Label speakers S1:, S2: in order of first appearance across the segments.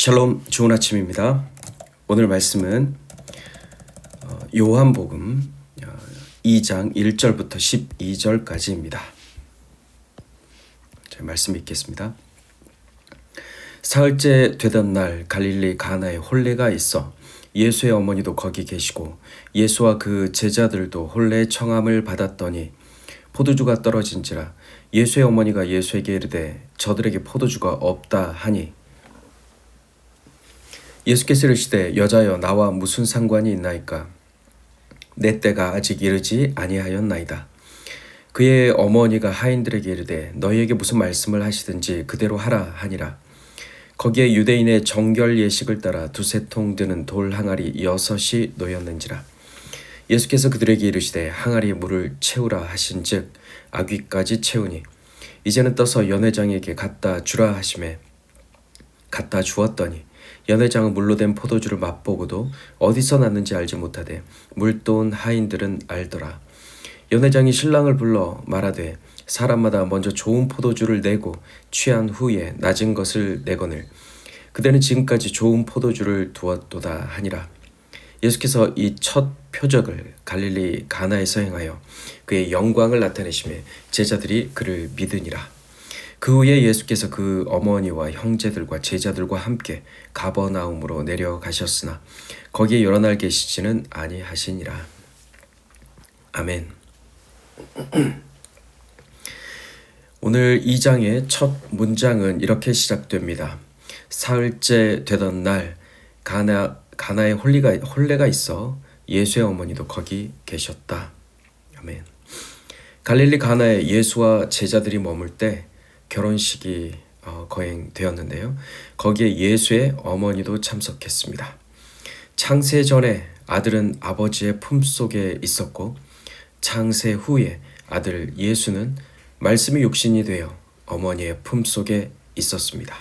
S1: 샬롬, 좋은 아침입니다. 오늘 말씀은 요한복음 2장 1절부터 12절까지입니다. 자, 말씀 읽겠습니다. 사흘째 되던 날 갈릴리 가나에 혼례가 있어 예수의 어머니도 거기 계시고 예수와 그 제자들도 혼례의 청함을 받았더니 포도주가 떨어진지라 예수의 어머니가 예수에게 이르되 저들에게 포도주가 없다 하니 예수께서 이르시되 여자여 나와 무슨 상관이 있나이까 내 때가 아직 이르지 아니하였나이다. 그의 어머니가 하인들에게 이르되 너희에게 무슨 말씀을 하시든지 그대로 하라 하니라. 거기에 유대인의 정결 예식을 따라 두세 통 드는 돌 항아리 6이 놓였는지라. 예수께서 그들에게 이르시되 항아리에 물을 채우라 하신즉 아귀까지 채우니 이제는 떠서 연회장에게 갖다 주라 하시매 갖다 주었더니 연회장은 물로 된 포도주를 맛보고도 어디서 났는지 알지 못하되 물도온 하인들은 알더라. 연회장이 신랑을 불러 말하되 사람마다 먼저 좋은 포도주를 내고 취한 후에 낮은 것을 내거늘 그대는 지금까지 좋은 포도주를 두었도다 하니라. 예수께서 이 첫 표적을 갈릴리 가나에서 행하여 그의 영광을 나타내시며 제자들이 그를 믿으니라. 그 후에 예수께서 그 어머니와 형제들과 제자들과 함께 가버나움으로 내려가셨으나 거기에 여러 날 계시지는 아니하시니라. 아멘. 오늘 2장의 첫 문장은 이렇게 시작됩니다. 사흘째 되던 날 가나에 혼례가 있어 예수의 어머니도 거기 계셨다. 아멘. 갈릴리 가나에 예수와 제자들이 머물 때 결혼식이 거행되었는데요. 거기에 예수의 어머니도 참석했습니다. 창세 전에 아들은 아버지의 품속에 있었고 창세 후에 아들 예수는 말씀이 육신이 되어 어머니의 품속에 있었습니다.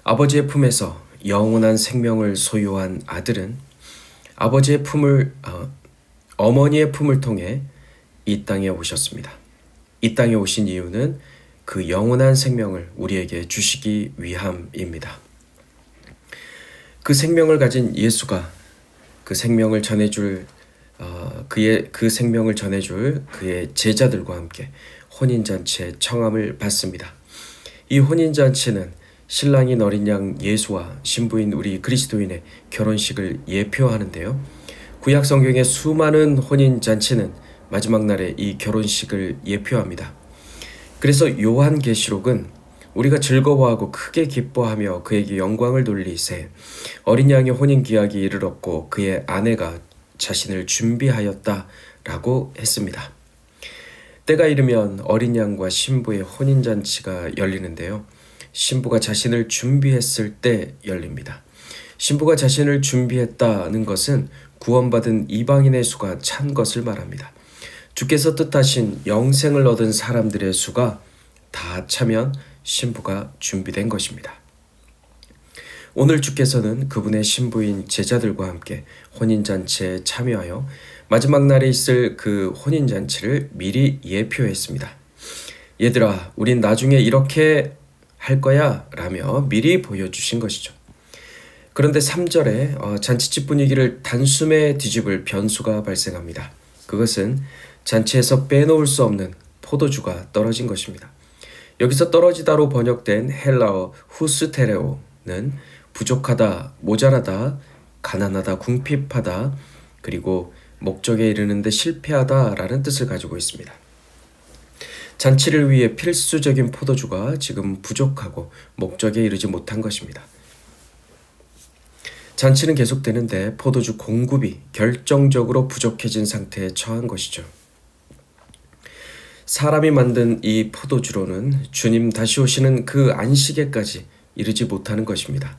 S1: 아버지의 품에서 영원한 생명을 소유한 아들은 어머니의 품을 통해 이 땅에 오셨습니다. 이 땅에 오신 이유는 그 영원한 생명을 우리에게 주시기 위함입니다. 그 생명을 가진 예수가 그 생명을 전해줄 그의 제자들과 함께 혼인잔치의 청함을 받습니다. 이 혼인잔치는 신랑인 어린 양 예수와 신부인 우리 그리스도인의 결혼식을 예표하는데요. 구약 성경의 수많은 혼인잔치는 마지막 날의 이 결혼식을 예표합니다. 그래서 요한계시록은 우리가 즐거워하고 크게 기뻐하며 그에게 영광을 돌리세 어린 양의 혼인기약이 이르렀고 그의 아내가 자신을 준비하였다라고 했습니다. 때가 이르면 어린 양과 신부의 혼인잔치가 열리는데요. 신부가 자신을 준비했을 때 열립니다. 신부가 자신을 준비했다는 것은 구원받은 이방인의 수가 찬 것을 말합니다. 주께서 뜻하신 영생을 얻은 사람들의 수가 다 차면 신부가 준비된 것입니다. 오늘 주께서는 그분의 신부인 제자들과 함께 혼인잔치에 참여하여 마지막 날에 있을 그 혼인잔치를 미리 예표했습니다. 얘들아, 우린 나중에 이렇게 할 거야 라며 미리 보여주신 것이죠. 그런데 3절에 잔치집 분위기를 단숨에 뒤집을 변수가 발생합니다. 그것은 잔치에서 빼놓을 수 없는 포도주가 떨어진 것입니다. 여기서 떨어지다로 번역된 헬라어 후스테레오는 부족하다, 모자라다, 가난하다, 궁핍하다, 그리고 목적에 이르는데 실패하다라는 뜻을 가지고 있습니다. 잔치를 위해 필수적인 포도주가 지금 부족하고 목적에 이르지 못한 것입니다. 잔치는 계속되는데 포도주 공급이 결정적으로 부족해진 상태에 처한 것이죠. 사람이 만든 이 포도주로는 주님 다시 오시는 그 안식에까지 이르지 못하는 것입니다.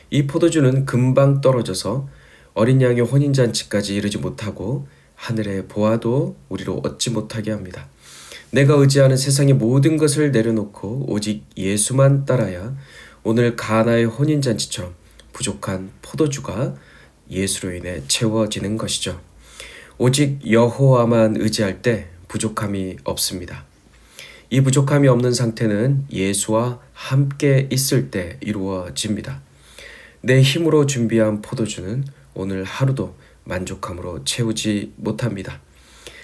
S1: 이 포도주는 금방 떨어져서 어린 양의 혼인잔치까지 이르지 못하고 하늘의 보아도 우리로 얻지 못하게 합니다. 내가 의지하는 세상의 모든 것을 내려놓고 오직 예수만 따라야 오늘 가나의 혼인잔치처럼 부족한 포도주가 예수로 인해 채워지는 것이죠. 오직 여호와만 의지할 때 부족함이 없습니다. 이 부족함이 없는 상태는 예수와 함께 있을 때 이루어집니다. 내 힘으로 준비한 포도주는 오늘 하루도 만족함으로 채우지 못합니다.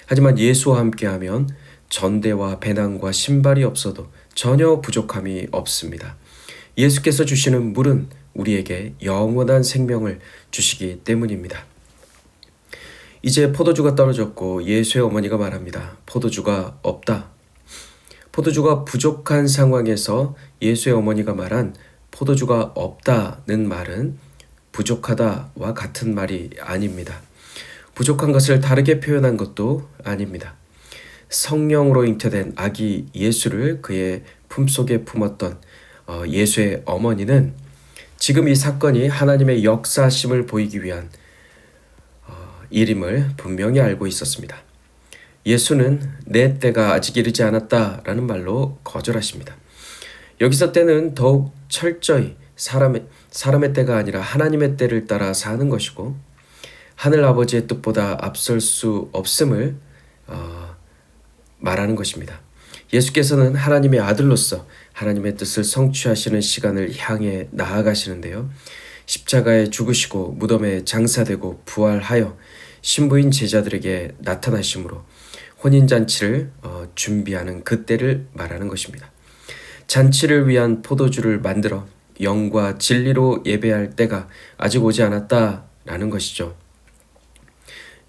S1: 하지만 예수와 함께하면 전대와 배낭과 신발이 없어도 전혀 부족함이 없습니다. 예수께서 주시는 물은 우리에게 영원한 생명을 주시기 때문입니다. 이제 포도주가 떨어졌고 예수의 어머니가 말합니다. 포도주가 없다. 포도주가 부족한 상황에서 예수의 어머니가 말한 포도주가 없다는 말은 부족하다와 같은 말이 아닙니다. 부족한 것을 다르게 표현한 것도 아닙니다. 성령으로 잉태된 아기 예수를 그의 품속에 품었던 예수의 어머니는 지금 이 사건이 하나님의 역사심을 보이기 위한 일임을 분명히 알고 있었습니다. 예수는 내 때가 아직 이르지 않았다라는 말로 거절하십니다. 여기서 때는 더욱 철저히 사람의 때가 아니라 하나님의 때를 따라 사는 것이고 하늘 아버지의 뜻보다 앞설 수 없음을 말하는 것입니다. 예수께서는 하나님의 아들로서 하나님의 뜻을 성취하시는 시간을 향해 나아가시는데요. 십자가에 죽으시고 무덤에 장사되고 부활하여 신부인 제자들에게 나타나심으로 혼인잔치를 준비하는 그때를 말하는 것입니다. 잔치를 위한 포도주를 만들어 영과 진리로 예배할 때가 아직 오지 않았다라는 것이죠.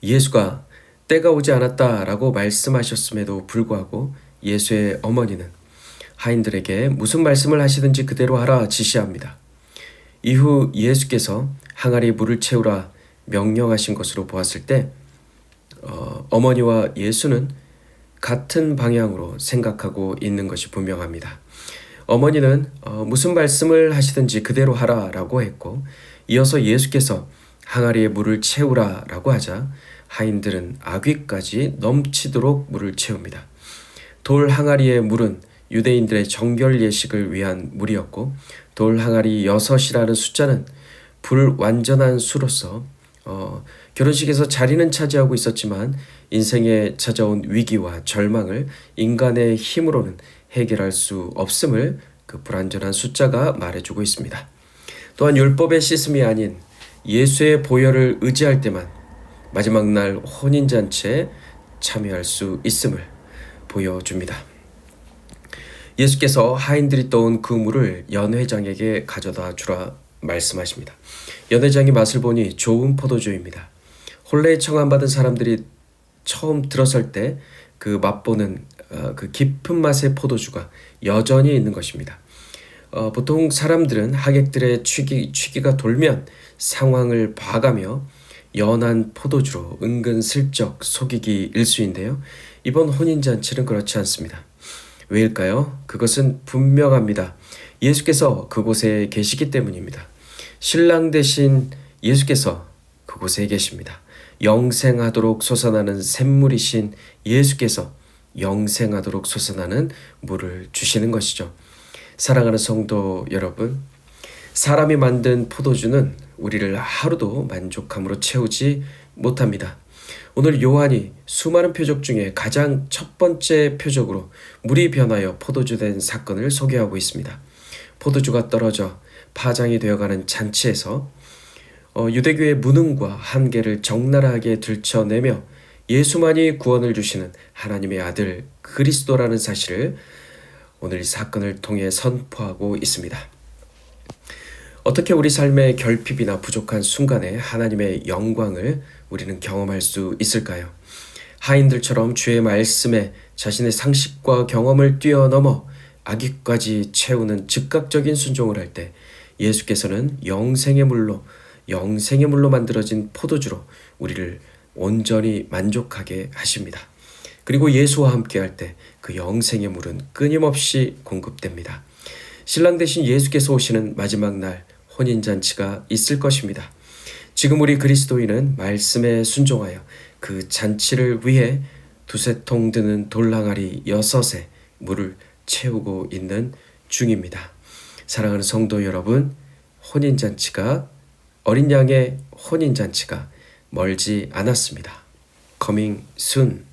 S1: 예수가 때가 오지 않았다라고 말씀하셨음에도 불구하고 예수의 어머니는 하인들에게 무슨 말씀을 하시든지 그대로 하라 지시합니다. 이후 예수께서 항아리에 물을 채우라 명령하신 것으로 보았을 때 어머니와 예수는 같은 방향으로 생각하고 있는 것이 분명합니다. 어머니는 무슨 말씀을 하시든지 그대로 하라라고 했고 이어서 예수께서 항아리에 물을 채우라라고 하자 하인들은 아귀까지 넘치도록 물을 채웁니다. 돌 항아리의 물은 유대인들의 정결 예식을 위한 물이었고 돌 항아리 6이라는 숫자는 불완전한 수로서 결혼식에서 자리는 차지하고 있었지만 인생에 찾아온 위기와 절망을 인간의 힘으로는 해결할 수 없음을 그 불완전한 숫자가 말해주고 있습니다. 또한 율법의 씻음이 아닌 예수의 보혈을 의지할 때만 마지막 날 혼인잔치에 참여할 수 있음을 보여줍니다. 예수께서 하인들이 떠온 그 물을 연회장에게 가져다 주라 말씀하십니다. 연회장이 맛을 보니 좋은 포도주입니다. 혼례에 청함받은 사람들이 처음 들어설 때 그 맛보는 그 깊은 맛의 포도주가 여전히 있는 것입니다. 보통 사람들은 하객들의 취기가 돌면 상황을 봐가며 연한 포도주로 은근슬쩍 속이기 일쑤인데요. 이번 혼인잔치는 그렇지 않습니다. 왜일까요? 그것은 분명합니다. 예수께서 그곳에 계시기 때문입니다. 신랑 되신 예수께서 그곳에 계십니다. 영생하도록 솟아나는 샘물이신 예수께서 영생하도록 솟아나는 물을 주시는 것이죠. 사랑하는 성도 여러분, 사람이 만든 포도주는 우리를 하루도 만족함으로 채우지 못합니다. 오늘 요한이 수많은 표적 중에 가장 첫 번째 표적으로 물이 변하여 포도주 된 사건을 소개하고 있습니다. 포도주가 떨어져 파장이 되어가는 잔치에서 유대교의 무능과 한계를 적나라하게 들춰내며 예수만이 구원을 주시는 하나님의 아들 그리스도라는 사실을 오늘 이 사건을 통해 선포하고 있습니다. 어떻게 우리 삶의 결핍이나 부족한 순간에 하나님의 영광을 우리는 경험할 수 있을까요? 하인들처럼 주의 말씀에 자신의 상식과 경험을 뛰어넘어 아기까지 채우는 즉각적인 순종을 할 때 예수께서는 영생의 물로 만들어진 포도주로 우리를 온전히 만족하게 하십니다. 그리고 예수와 함께 할 때 그 영생의 물은 끊임없이 공급됩니다. 신랑 되신 예수께서 오시는 마지막 날 혼인잔치가 있을 것입니다. 지금 우리 그리스도인은 말씀에 순종하여 그 잔치를 위해 2-3통 드는 돌항아리 6에 물을 채우고 있는 중입니다. 사랑하는 성도 여러분, 어린 양의 혼인잔치가 멀지 않았습니다. Coming soon.